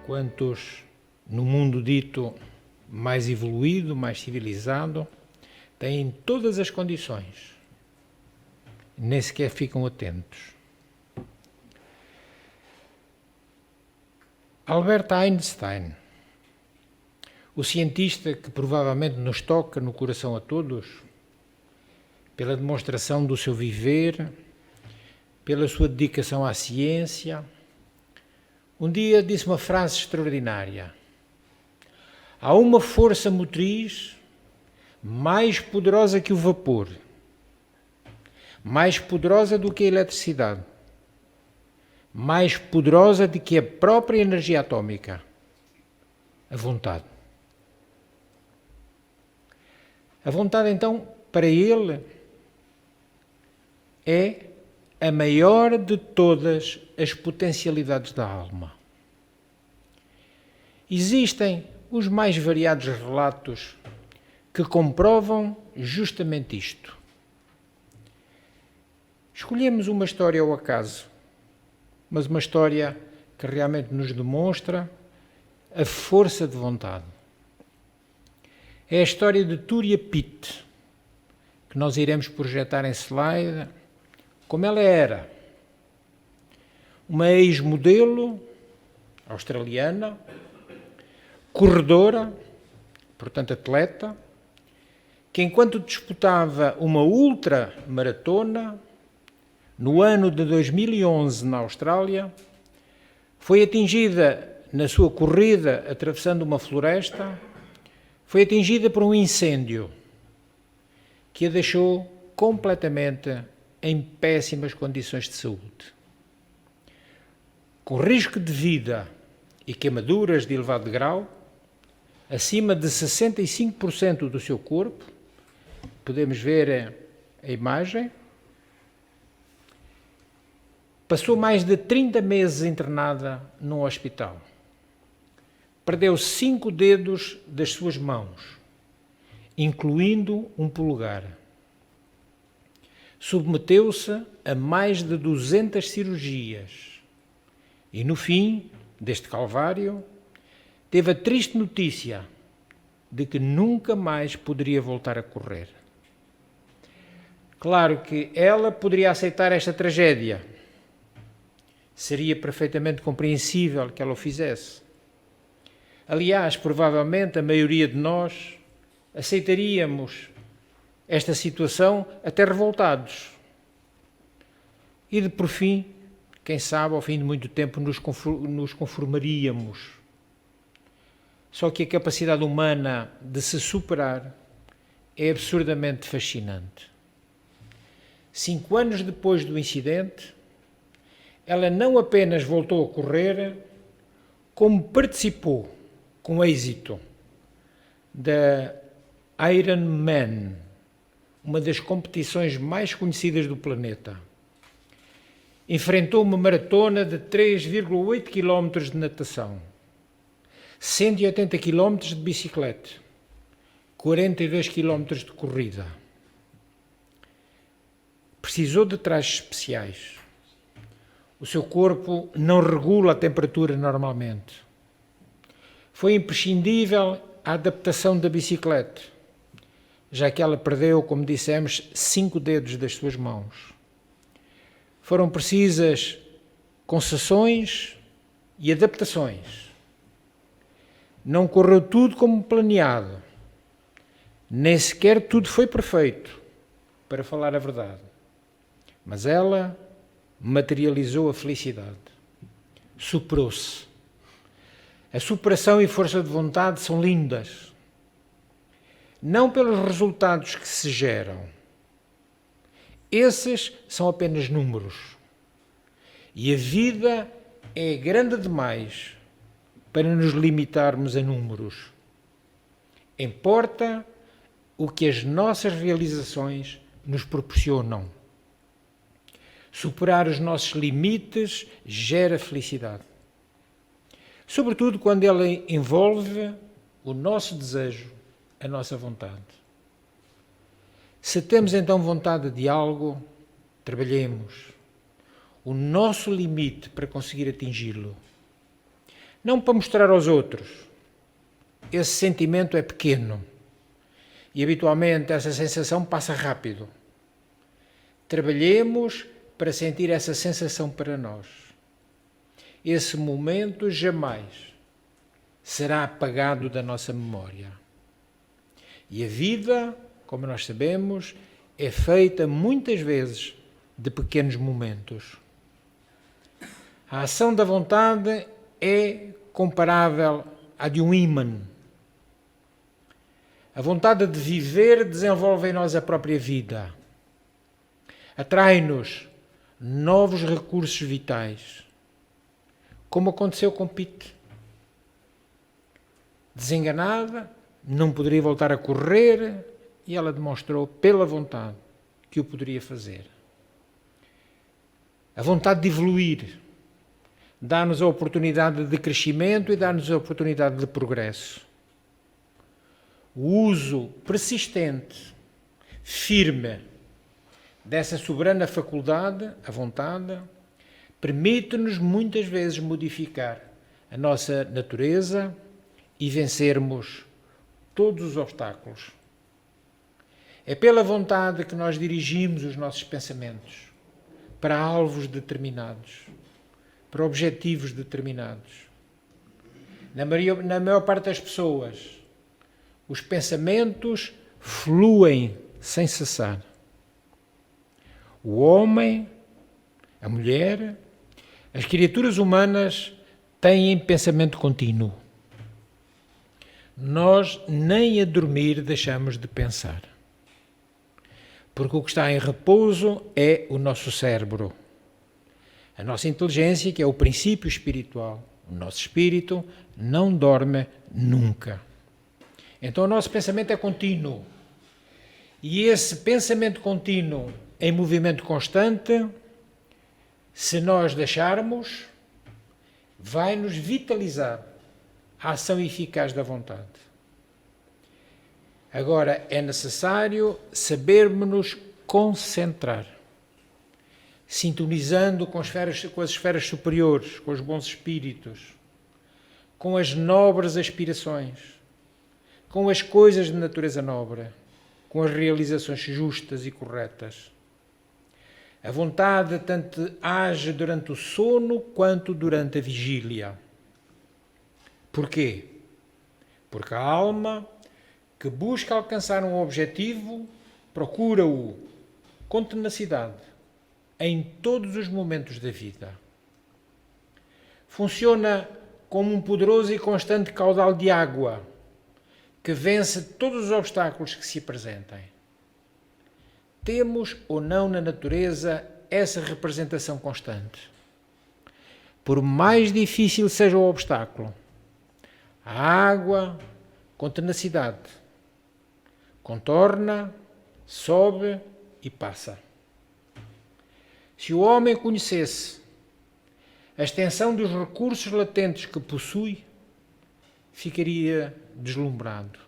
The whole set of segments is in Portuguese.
Quantos, no mundo dito mais evoluído, mais civilizado, têm todas as condições, nem sequer ficam atentos. Albert Einstein, o cientista que provavelmente nos toca no coração a todos, pela demonstração do seu viver, pela sua dedicação à ciência, um dia disse uma frase extraordinária: há uma força motriz mais poderosa que o vapor, mais poderosa do que a eletricidade, mais poderosa do que a própria energia atómica, a vontade. A vontade, então, para ele, é a maior de todas as potencialidades da alma. Existem os mais variados relatos que comprovam justamente isto. Escolhemos uma história ao acaso, mas uma história que realmente nos demonstra a força de vontade. É a história de Túria Pitt, que nós iremos projetar em slide, como ela era. Uma ex-modelo australiana, corredora, portanto atleta, que enquanto disputava uma ultramaratona, no ano de 2011 na Austrália, foi atingida na sua corrida atravessando uma floresta, foi atingida por um incêndio que a deixou completamente em péssimas condições de saúde. Com risco de vida e queimaduras de elevado grau, acima de 65% do seu corpo, podemos ver a imagem, passou mais de 30 meses internada num hospital. Perdeu 5 dedos das suas mãos, incluindo um polegar. Submeteu-se a mais de 200 cirurgias e, no fim deste calvário, teve a triste notícia de que nunca mais poderia voltar a correr. Claro que ela poderia aceitar esta tragédia. Seria perfeitamente compreensível que ela o fizesse. Aliás, provavelmente a maioria de nós aceitaríamos esta situação até revoltados. E por fim, quem sabe, ao fim de muito tempo, nos conformaríamos. Só que a capacidade humana de se superar é absurdamente fascinante. 5 anos depois do incidente, ela não apenas voltou a correr, como participou com êxito da Ironman, uma das competições mais conhecidas do planeta. Enfrentou uma maratona de 3,8 km de natação, 180 km de bicicleta, 42 km de corrida. Precisou de trajes especiais. O seu corpo não regula a temperatura normalmente. Foi imprescindível a adaptação da bicicleta, já que ela perdeu, como dissemos, 5 dedos das suas mãos. Foram precisas concessões e adaptações. Não correu tudo como planeado. Nem sequer tudo foi perfeito, para falar a verdade. Mas ela materializou a felicidade. Superou-se. A superação e força de vontade são lindas. Não pelos resultados que se geram. Esses são apenas números. E a vida é grande demais para nos limitarmos a números. Importa o que as nossas realizações nos proporcionam. Superar os nossos limites gera felicidade. Sobretudo quando ela envolve o nosso desejo, a nossa vontade. Se temos então vontade de algo, trabalhemos o nosso limite para conseguir atingi-lo. Não para mostrar aos outros. Esse sentimento é pequeno e habitualmente essa sensação passa rápido. Trabalhemos para sentir essa sensação para nós. Esse momento jamais será apagado da nossa memória. E a vida, como nós sabemos, é feita muitas vezes de pequenos momentos. A ação da vontade é comparável à de um ímã. A vontade de viver desenvolve em nós a própria vida. Atrai-nos novos recursos vitais, como aconteceu com Pete. Desenganada, não poderia voltar a correr e ela demonstrou pela vontade que o poderia fazer. A vontade de evoluir dá-nos a oportunidade de crescimento e dá-nos a oportunidade de progresso. O uso persistente, firme, dessa soberana faculdade, a vontade, permite-nos muitas vezes modificar a nossa natureza e vencermos todos os obstáculos. É pela vontade que nós dirigimos os nossos pensamentos para alvos determinados, para objetivos determinados. Na maior parte das pessoas, os pensamentos fluem sem cessar. O homem, a mulher, as criaturas humanas têm pensamento contínuo. Nós nem a dormir deixamos de pensar. Porque o que está em repouso é o nosso cérebro. A nossa inteligência, que é o princípio espiritual. O nosso espírito não dorme nunca. Então o nosso pensamento é contínuo. E esse pensamento contínuo em movimento constante, se nós deixarmos, vai nos vitalizar a ação eficaz da vontade. Agora, é necessário sabermos concentrar, sintonizando com as esferas superiores, com os bons espíritos, com as nobres aspirações, com as coisas de natureza nobre, com as realizações justas e corretas. A vontade tanto age durante o sono quanto durante a vigília. Porquê? Porque a alma que busca alcançar um objetivo procura-o com tenacidade em todos os momentos da vida. Funciona como um poderoso e constante caudal de água que vence todos os obstáculos que se apresentem. Temos ou não na natureza essa representação constante. Por mais difícil seja o obstáculo, a água, com tenacidade, contorna, sobe e passa. Se o homem conhecesse a extensão dos recursos latentes que possui, ficaria deslumbrado.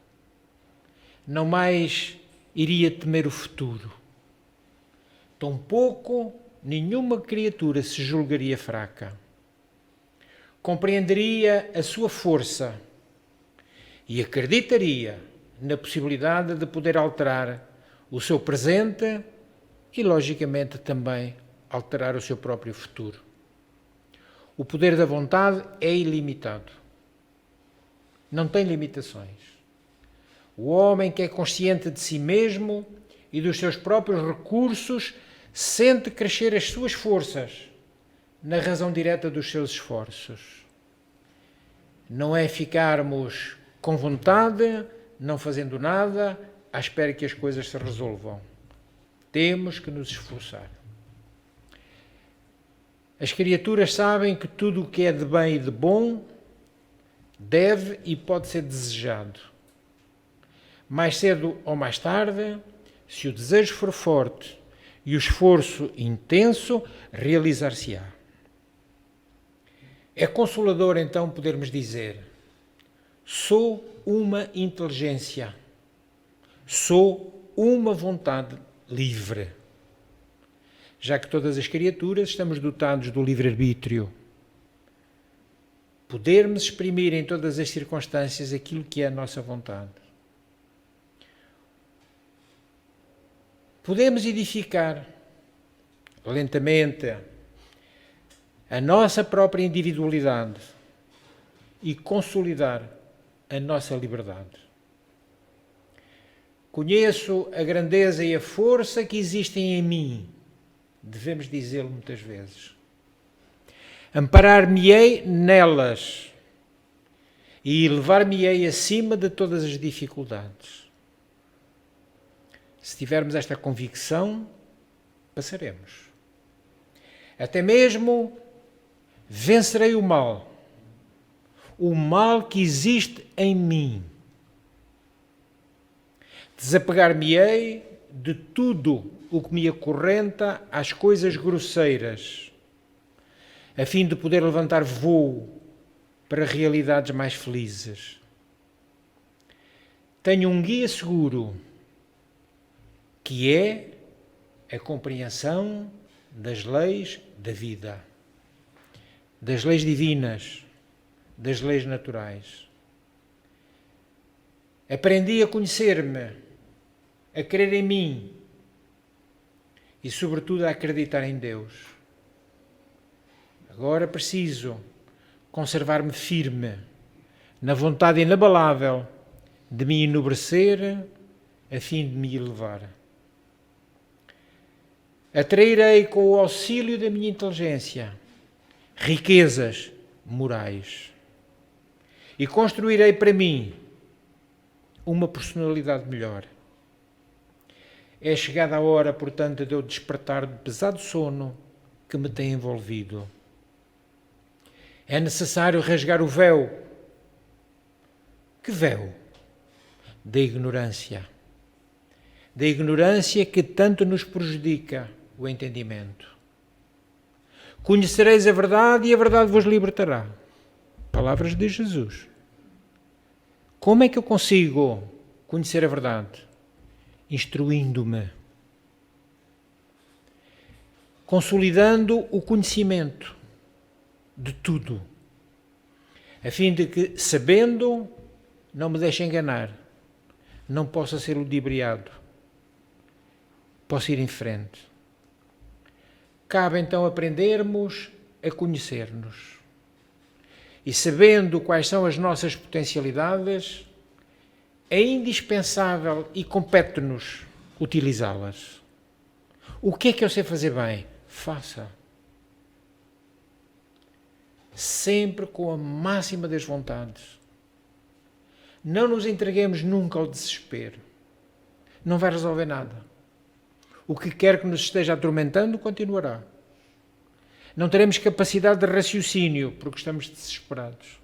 Não mais iria temer o futuro. Tampouco nenhuma criatura se julgaria fraca. Compreenderia a sua força e acreditaria na possibilidade de poder alterar o seu presente e, logicamente, também alterar o seu próprio futuro. O poder da vontade é ilimitado. Não tem limitações. O homem que é consciente de si mesmo e dos seus próprios recursos sente crescer as suas forças na razão direta dos seus esforços. Não é ficarmos com vontade, não fazendo nada, à espera que as coisas se resolvam. Temos que nos esforçar. As criaturas sabem que tudo o que é de bem e de bom deve e pode ser desejado. Mais cedo ou mais tarde, se o desejo for forte e o esforço intenso, realizar-se-á. É consolador então podermos dizer: sou uma inteligência, sou uma vontade livre. Já que todas as criaturas estamos dotados do livre-arbítrio. podermos exprimir em todas as circunstâncias aquilo que é a nossa vontade. Podemos edificar lentamente a nossa própria individualidade e consolidar a nossa liberdade. Conheço a grandeza e a força que existem em mim, devemos dizê-lo muitas vezes. Amparar-me-ei nelas e elevar-me-ei acima de todas as dificuldades. Se tivermos esta convicção, passaremos. Até mesmo vencerei o mal que existe em mim. Desapegar-me-ei de tudo o que me acorrenta às coisas grosseiras, a fim de poder levantar voo para realidades mais felizes. Tenho um guia seguro, que é a compreensão das leis da vida, das leis divinas, das leis naturais. Aprendi a conhecer-me, a crer em mim e, sobretudo, a acreditar em Deus. Agora preciso conservar-me firme na vontade inabalável de me enobrecer a fim de me elevar. Atrairei com o auxílio da minha inteligência riquezas morais e construirei para mim uma personalidade melhor. É chegada a hora, portanto, de eu despertar do pesado sono que me tem envolvido. É necessário rasgar o véu. Que véu? Da ignorância. Da ignorância que tanto nos prejudica o entendimento. Conhecereis a verdade e a verdade vos libertará. Palavras de Jesus. Como é que eu consigo conhecer a verdade? Instruindo-me. Consolidando o conhecimento de tudo. A fim de que, sabendo, não me deixe enganar. Não possa ser ludibriado. Posso ir em frente. Cabe então aprendermos a conhecer-nos. E sabendo quais são as nossas potencialidades, é indispensável e compete-nos utilizá-las. O que é que eu sei fazer bem? Faça. Sempre com a máxima das vontades. Não nos entreguemos nunca ao desespero. Não vai resolver nada. O que quer que nos esteja atormentando continuará. Não teremos capacidade de raciocínio porque estamos desesperados.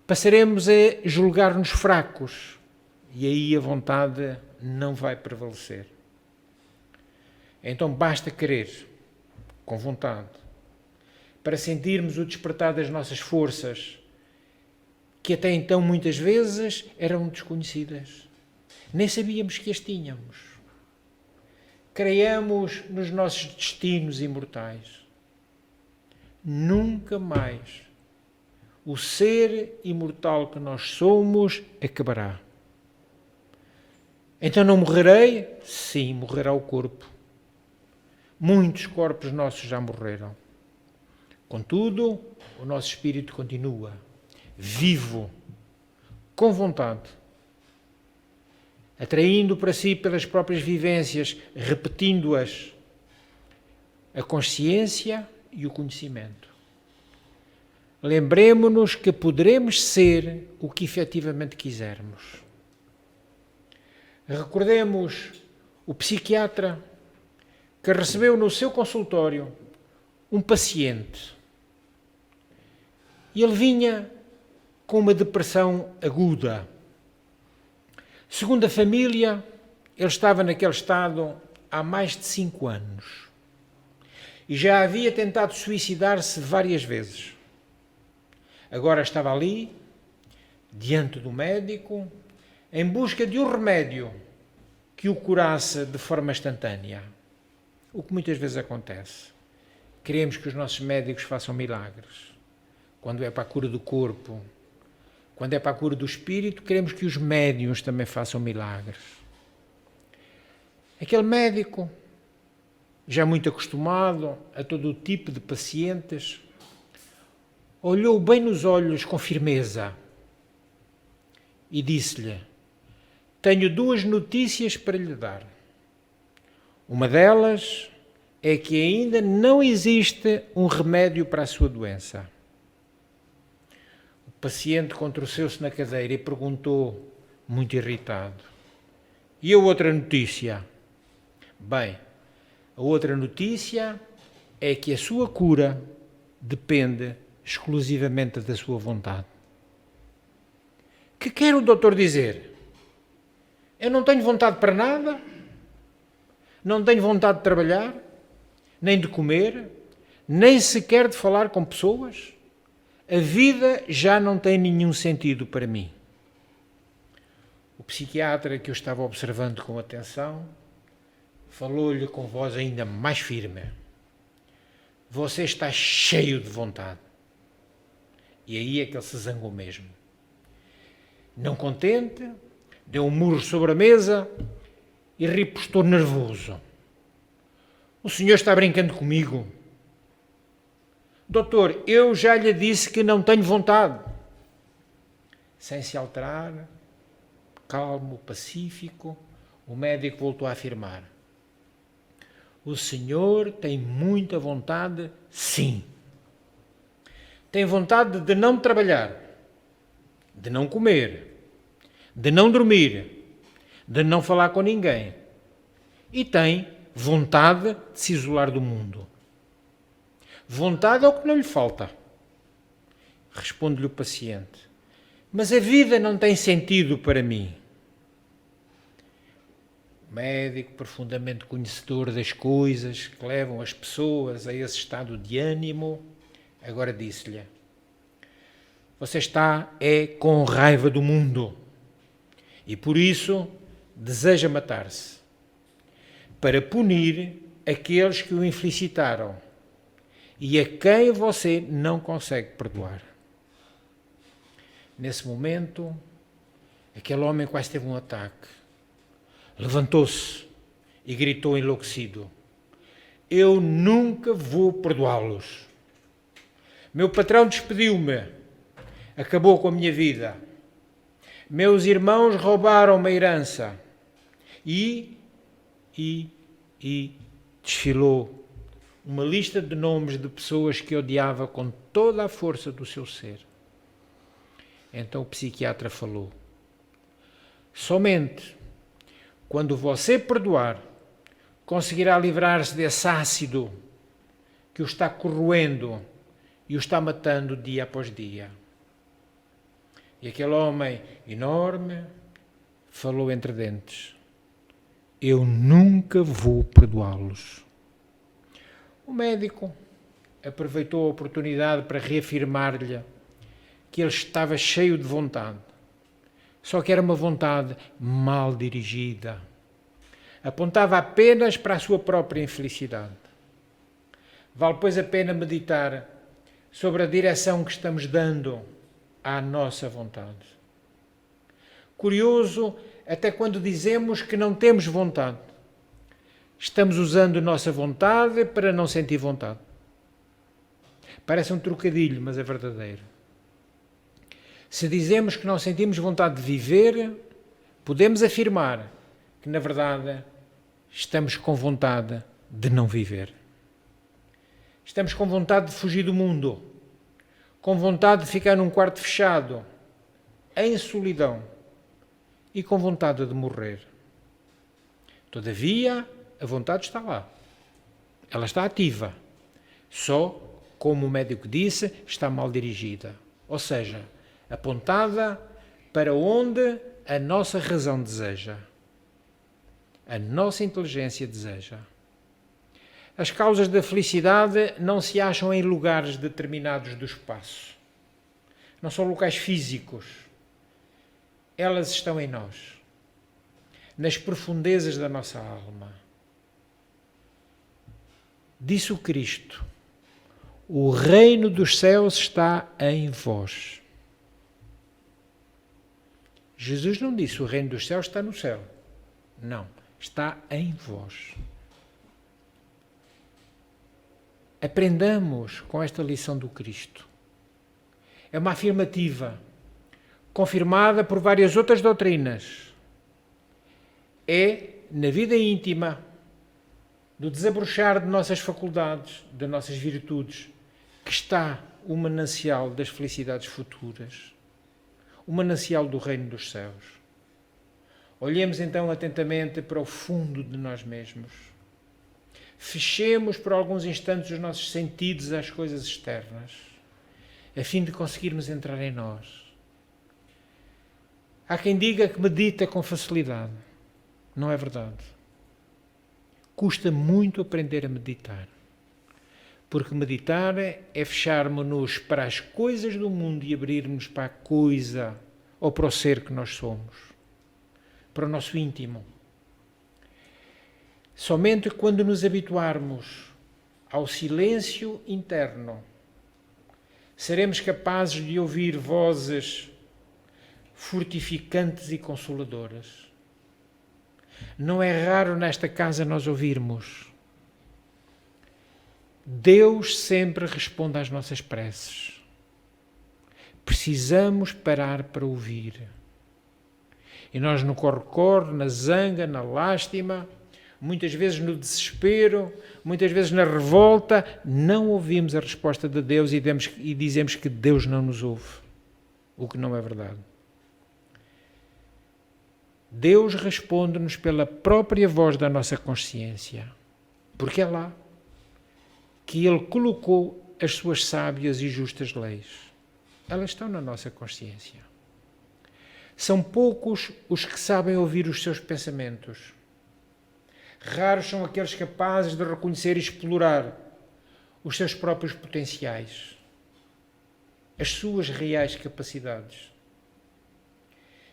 Passaremos a julgar-nos fracos e aí a vontade não vai prevalecer. Então basta querer, com vontade, para sentirmos o despertar das nossas forças, que até então muitas vezes eram desconhecidas. Nem sabíamos que as tínhamos. Creiamos nos nossos destinos imortais. Nunca mais o ser imortal que nós somos acabará. Então não morrerei? Sim, morrerá o corpo. Muitos corpos nossos já morreram. Contudo, o nosso espírito continua, vivo, com vontade, atraindo para si pelas próprias vivências, repetindo-as, a consciência e o conhecimento. Lembremo-nos que poderemos ser o que efetivamente quisermos. Recordemos o psiquiatra que recebeu no seu consultório um paciente e ele vinha com uma depressão aguda. Segundo a família, ele estava naquele estado há mais de 5 anos e já havia tentado suicidar-se várias vezes. Agora estava ali, diante do médico, em busca de um remédio que o curasse de forma instantânea. O que muitas vezes acontece. Queremos que os nossos médicos façam milagres. quando é para a cura do corpo, quando é para a cura do espírito, queremos que os médiuns também façam milagres. Aquele médico, já muito acostumado a todo o tipo de pacientes, olhou bem nos olhos com firmeza e disse-lhe: tenho 2 notícias para lhe dar. Uma delas é que ainda não existe um remédio para a sua doença. O paciente contorceu-se na cadeira e perguntou, muito irritado: e a outra notícia? Bem, a outra notícia é que a sua cura depende exclusivamente da sua vontade. Que quer o doutor dizer? Eu não tenho vontade para nada, não tenho vontade de trabalhar, nem de comer, nem sequer de falar com pessoas. A vida já não tem nenhum sentido para mim. O psiquiatra, que eu estava observando com atenção, falou-lhe com voz ainda mais firme: você está cheio de vontade. E aí é que ele se zangou mesmo. Não contente, deu um murro sobre a mesa e ripostou nervoso: o senhor está brincando comigo? Doutor, eu já lhe disse que não tenho vontade. Sem se alterar, calmo, pacífico, o médico voltou a afirmar: o senhor tem muita vontade, sim. Tem vontade de não trabalhar, de não comer, de não dormir, de não falar com ninguém. E tem vontade de se isolar do mundo. Vontade é o que não lhe falta. Responde-lhe o paciente: mas a vida não tem sentido para mim. O médico, profundamente conhecedor das coisas que levam as pessoas a esse estado de ânimo, agora disse-lhe: você está com raiva do mundo e por isso deseja matar-se, para punir aqueles que o infelicitaram e a quem você não consegue perdoar. Nesse momento, aquele homem quase teve um ataque. Levantou-se e gritou enlouquecido: eu nunca vou perdoá-los. Meu patrão despediu-me, acabou com a minha vida. Meus irmãos roubaram uma herança e desfilou uma lista de nomes de pessoas que odiava com toda a força do seu ser. Então o psiquiatra falou: somente quando você perdoar, conseguirá livrar-se desse ácido que o está corroendo e o está matando dia após dia. E aquele homem enorme falou entre dentes: eu nunca vou perdoá-los. O médico aproveitou a oportunidade para reafirmar-lhe que ele estava cheio de vontade, só que era uma vontade mal dirigida. Apontava apenas para a sua própria infelicidade. Vale, pois, a pena meditar sobre a direção que estamos dando à nossa vontade. Curioso, até quando dizemos que não temos vontade, estamos usando nossa vontade para não sentir vontade. Parece um trocadilho, mas é verdadeiro. Se dizemos que não sentimos vontade de viver, podemos afirmar que, na verdade, estamos com vontade de não viver. Estamos com vontade de fugir do mundo, com vontade de ficar num quarto fechado, em solidão, e com vontade de morrer. Todavia, a vontade está lá. Ela está ativa. Só, como o médico disse, está mal dirigida. Ou seja, apontada para onde a nossa razão deseja, a nossa inteligência deseja. As causas da felicidade não se acham em lugares determinados do espaço. Não são locais físicos. Elas estão em nós, nas profundezas da nossa alma. Disse o Cristo: O reino dos céus está em vós. Jesus não disse o reino dos céus está no céu. Não, está em vós. Aprendamos com esta lição do Cristo. É uma afirmativa, confirmada por várias outras doutrinas. É na vida íntima, do desabrochar de nossas faculdades, de nossas virtudes, que está o manancial das felicidades futuras, o manancial do reino dos céus. Olhemos então atentamente para o fundo de nós mesmos. Fechemos por alguns instantes os nossos sentidos às coisas externas, a fim de conseguirmos entrar em nós. Há quem diga que medita com facilidade. Não é verdade. Custa muito aprender a meditar. Porque meditar é fecharmos-nos para as coisas do mundo e abrirmos para a coisa ou para o ser que nós somos, para o nosso íntimo. Somente quando nos habituarmos ao silêncio interno, seremos capazes de ouvir vozes fortificantes e consoladoras. Não é raro nesta casa nós ouvirmos: Deus sempre responde às nossas preces. Precisamos parar para ouvir. E nós no corre-corre, na zanga, na lástima, muitas vezes no desespero, muitas vezes na revolta, não ouvimos a resposta de Deus e dizemos que Deus não nos ouve, o que não é verdade. Deus responde-nos pela própria voz da nossa consciência, porque é lá que Ele colocou as suas sábias e justas leis. Elas estão na nossa consciência. São poucos os que sabem ouvir os seus pensamentos. Raros são aqueles capazes de reconhecer e explorar os seus próprios potenciais, as suas reais capacidades.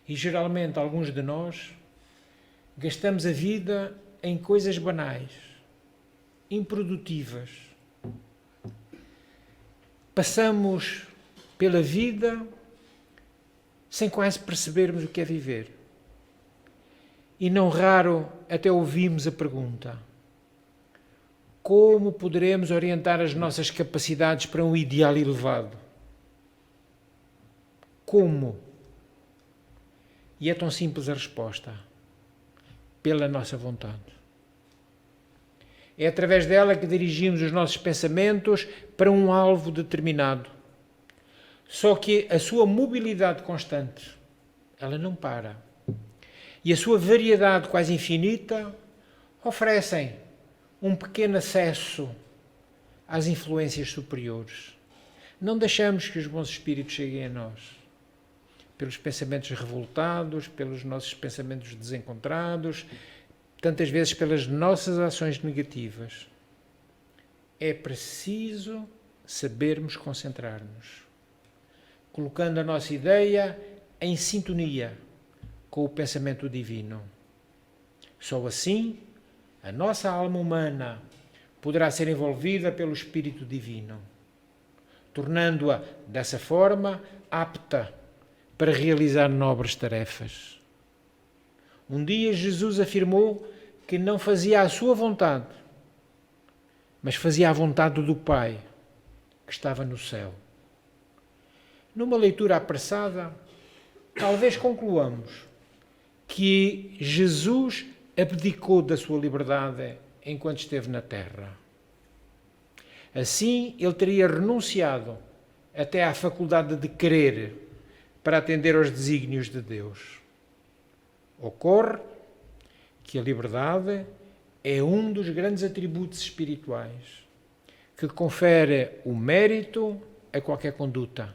E geralmente alguns de nós gastamos a vida em coisas banais, improdutivas. Passamos pela vida sem quase percebermos o que é viver. E não raro até ouvimos a pergunta: como poderemos orientar as nossas capacidades para um ideal elevado? Como? E é tão simples a resposta: pela nossa vontade. É através dela que dirigimos os nossos pensamentos para um alvo determinado. Só que a sua mobilidade constante, ela não para. E a sua variedade quase infinita oferecem um pequeno acesso às influências superiores. Não deixamos que os bons espíritos cheguem a nós. Pelos pensamentos revoltados, pelos nossos pensamentos desencontrados, tantas vezes pelas nossas ações negativas. É preciso sabermos concentrar-nos, colocando a nossa ideia em sintonia com o pensamento divino. Só assim a nossa alma humana poderá ser envolvida pelo Espírito Divino, tornando-a, dessa forma, apta para realizar nobres tarefas. Um dia Jesus afirmou que não fazia a sua vontade, mas fazia a vontade do Pai, que estava no céu. Numa leitura apressada, talvez concluamos que Jesus abdicou da sua liberdade enquanto esteve na terra. Assim, ele teria renunciado até à faculdade de querer para atender aos desígnios de Deus. Ocorre que a liberdade é um dos grandes atributos espirituais que confere o mérito a qualquer conduta.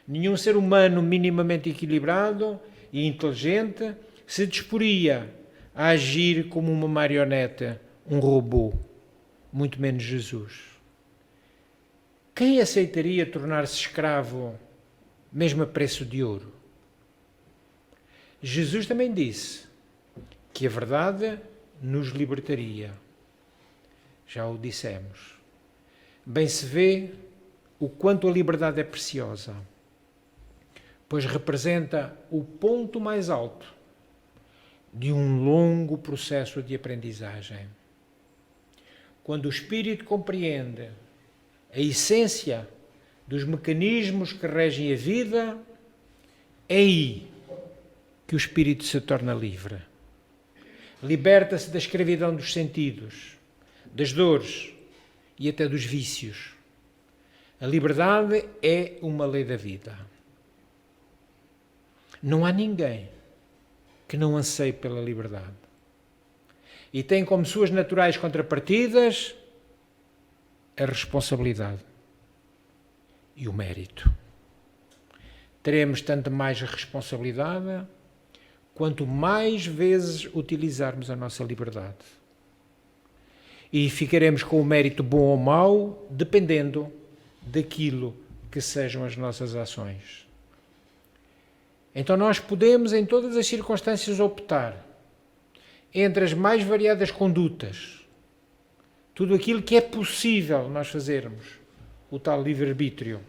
Nenhum ser humano minimamente equilibrado e inteligente se disporia a agir como uma marioneta, um robô, muito menos Jesus. Quem aceitaria tornar-se escravo, mesmo a preço de ouro? Jesus também disse que a verdade nos libertaria. Já o dissemos. bem se vê o quanto a liberdade é preciosa, pois representa o ponto mais alto de um longo processo de aprendizagem. Quando o espírito compreende a essência dos mecanismos que regem a vida, é aí que o espírito se torna livre. Liberta-se da escravidão dos sentidos, das dores e até dos vícios. A liberdade é uma lei da vida. Não há ninguém que não anseie pela liberdade. E tem como suas naturais contrapartidas a responsabilidade e o mérito. Teremos tanto mais responsabilidade quanto mais vezes utilizarmos a nossa liberdade. E ficaremos com o mérito bom ou mau, dependendo daquilo que sejam as nossas ações. Então nós podemos, em todas as circunstâncias, optar entre as mais variadas condutas, tudo aquilo que é possível nós fazermos, o tal livre-arbítrio.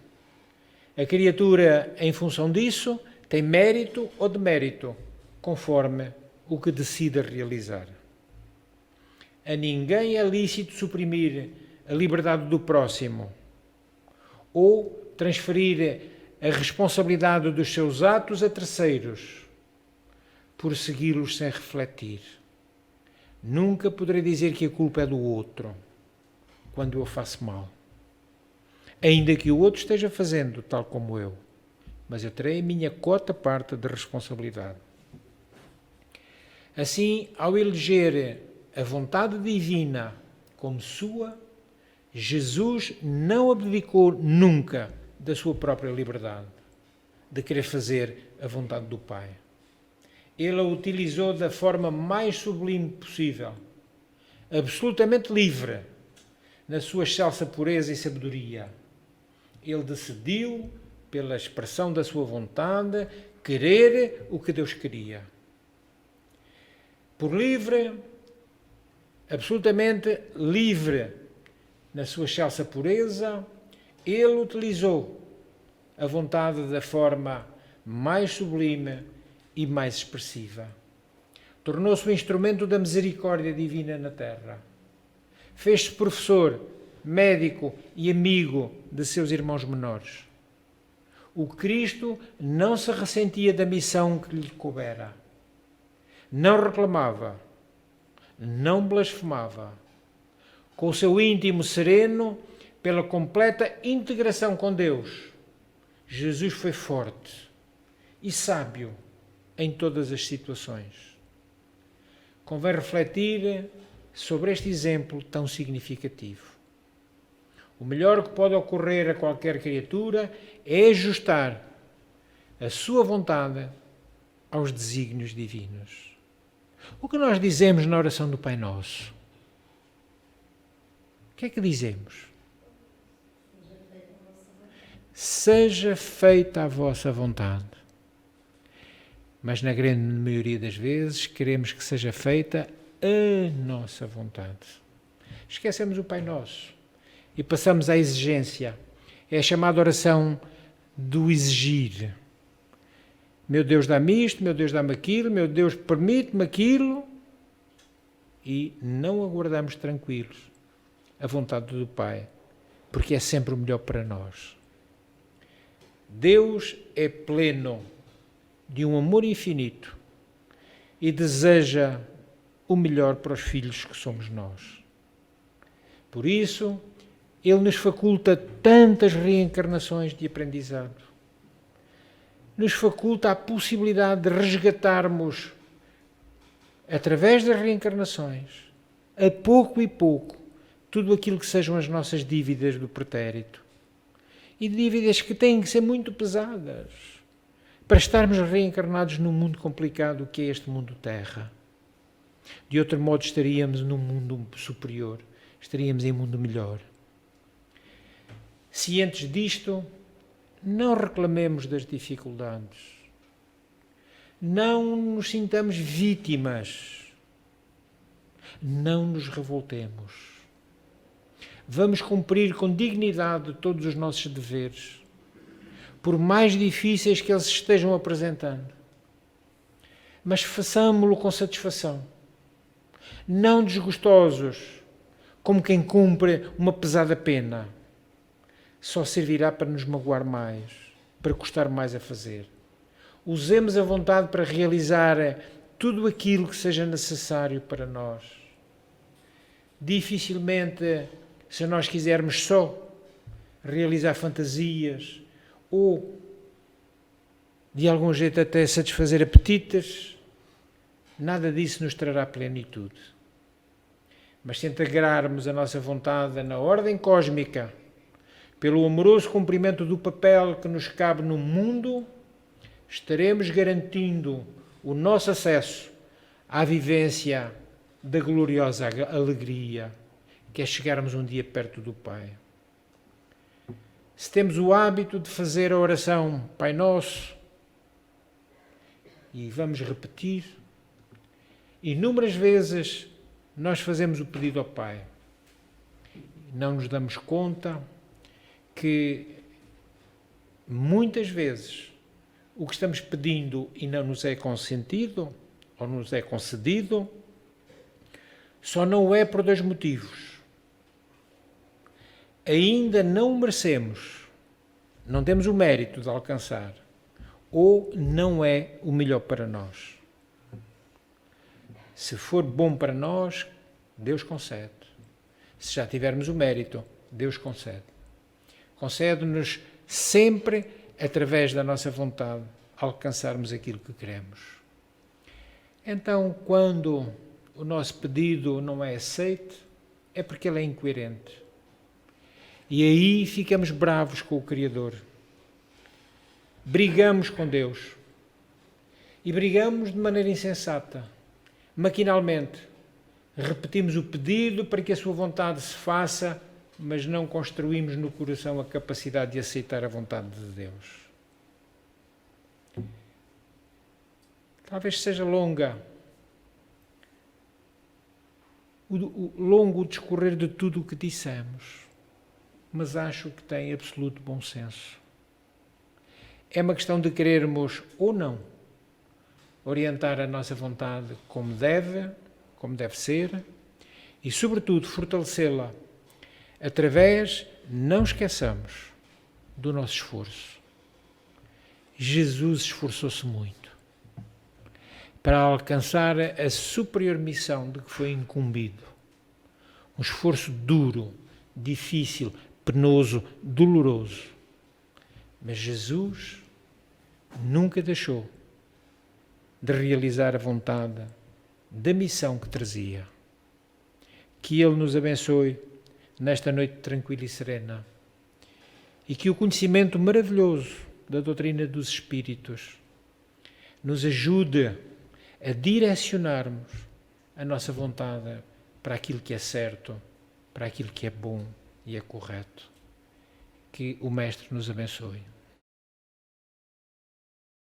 A criatura, em função disso, tem mérito ou demérito, conforme o que decida realizar. A ninguém é lícito suprimir a liberdade do próximo ou transferir a responsabilidade dos seus atos a terceiros, por segui-los sem refletir. Nunca poderei dizer que a culpa é do outro, quando eu faço mal. Ainda que o outro esteja fazendo tal como eu, mas eu terei a minha cota parte de responsabilidade. Assim, ao eleger a vontade divina como sua, Jesus não abdicou nunca da sua própria liberdade, de querer fazer a vontade do Pai. Ele a utilizou da forma mais sublime possível, absolutamente livre, na sua excelsa pureza e sabedoria. Ele decidiu, pela expressão da sua vontade, querer o que Deus queria. Por livre, absolutamente livre, na sua excelsa pureza, ele utilizou a vontade da forma mais sublime e mais expressiva. Tornou-se o instrumento da misericórdia divina na terra. Fez-se professor, médico e amigo de seus irmãos menores. O Cristo não se ressentia da missão que lhe coubera. Não reclamava, não blasfemava. Com o seu íntimo sereno, pela completa integração com Deus, Jesus foi forte e sábio em todas as situações. Convém refletir sobre este exemplo tão significativo. O melhor que pode ocorrer a qualquer criatura é ajustar a sua vontade aos desígnios divinos. O que nós dizemos na oração do Pai Nosso? O que é que dizemos? Seja feita a vossa vontade. Mas na grande maioria das vezes queremos que seja feita a nossa vontade. Esquecemos o Pai Nosso e passamos à exigência. É a chamada oração do exigir. Meu Deus dá-me isto, meu Deus dá-me aquilo, meu Deus permite-me aquilo, e não aguardamos tranquilos a vontade do Pai, porque é sempre o melhor para nós. Deus é pleno de um amor infinito e deseja o melhor para os filhos que somos nós. Por isso, Ele nos faculta tantas reencarnações de aprendizado. Nos faculta a possibilidade de resgatarmos, através das reencarnações, a pouco e pouco, tudo aquilo que sejam as nossas dívidas do pretérito. E dívidas que têm que ser muito pesadas, para estarmos reencarnados num mundo complicado que é este mundo terra. De outro modo estaríamos num mundo superior, estaríamos em um mundo melhor. Cientes disto, não reclamemos das dificuldades. Não nos sintamos vítimas. Não nos revoltemos. vamos cumprir com dignidade todos os nossos deveres, por mais difíceis que eles estejam apresentando. Mas façamo-lo com satisfação, não desgostosos, como quem cumpre uma pesada pena. Só servirá para nos magoar mais, para custar mais a fazer. Usemos a vontade para realizar tudo aquilo que seja necessário para nós. Dificilmente, se nós quisermos só realizar fantasias ou, de algum jeito, até satisfazer apetites, nada disso nos trará plenitude. Mas se integrarmos a nossa vontade na ordem cósmica, pelo amoroso cumprimento do papel que nos cabe no mundo, estaremos garantindo o nosso acesso à vivência da gloriosa alegria que é chegarmos um dia perto do Pai. Se temos o hábito de fazer a oração Pai Nosso, e vamos repetir, inúmeras vezes nós fazemos o pedido ao Pai. Não nos damos conta que muitas vezes o que estamos pedindo e não nos é consentido, ou nos é concedido, só não é por dois motivos. Ainda não o merecemos, não temos o mérito de alcançar, ou não é o melhor para nós. Se for bom para nós, Deus concede. Se já tivermos o mérito, Deus concede. Concede-nos sempre, através da nossa vontade, alcançarmos aquilo que queremos. Então, quando o nosso pedido não é aceito, é porque ele é incoerente. E aí ficamos bravos com o Criador. Brigamos com Deus. E brigamos de maneira insensata. Maquinalmente. Repetimos o pedido para que a sua vontade se faça, mas não construímos no coração a capacidade de aceitar a vontade de Deus. Talvez seja longo o discorrer de tudo o que dissemos, mas acho que tem absoluto bom senso. É uma questão de querermos ou não orientar a nossa vontade como deve ser, e, sobretudo, fortalecê-la através, não esqueçamos, do nosso esforço. Jesus esforçou-se muito para alcançar a superior missão de que foi incumbido. Um esforço duro, difícil, penoso, doloroso. Mas Jesus nunca deixou de realizar a vontade da missão que trazia. Que Ele nos abençoe nesta noite tranquila e serena, e que o conhecimento maravilhoso da doutrina dos Espíritos nos ajude a direcionarmos a nossa vontade para aquilo que é certo, para aquilo que é bom e é correto. Que o Mestre nos abençoe.